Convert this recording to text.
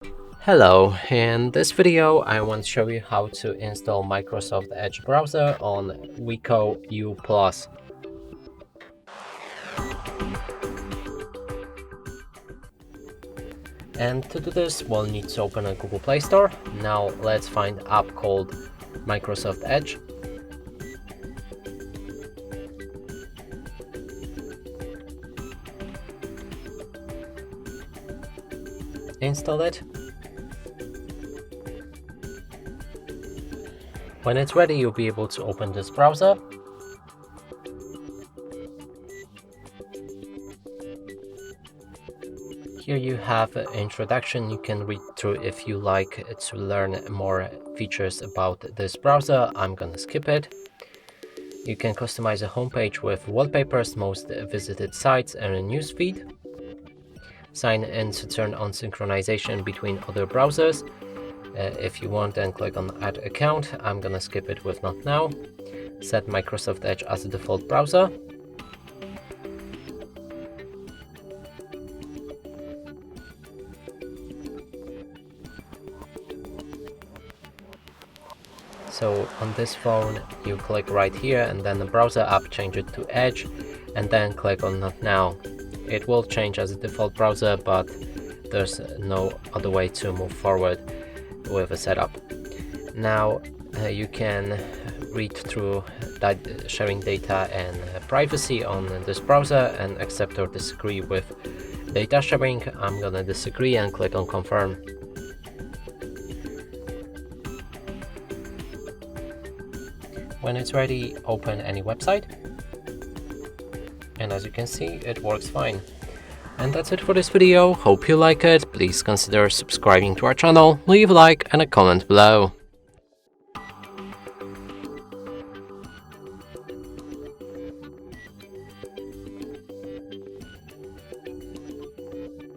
Hello, in this video I want to show you how to install Microsoft Edge browser on WIKO U Pulse. And to do this, we'll need to open a Google Play Store. Now let's find an app called Microsoft Edge. Install it. When it's ready, you'll be able to open this browser. Here you have an introduction. You can read through if you like to learn more features about this browser. I'm gonna skip it. You can customize a homepage with wallpapers, most visited sites, and a newsfeed. Sign in to turn on synchronization between other browsers. If you want, then click on Add Account. I'm gonna skip it with Not Now. Set Microsoft Edge as the default browser. So on this phone, you click right here and then the browser app, change it to Edge, and then click on Not Now. It will change as a default browser, but there's no other way to move forward with a setup. Now you can read through that sharing data and privacy on this browser and accept or disagree with data sharing. I'm gonna disagree and click on Confirm. When it's ready, open any website, and as you can see, it works fine. And that's it for this video. Hope you like it. Please consider subscribing to our channel, leave a like and a comment below.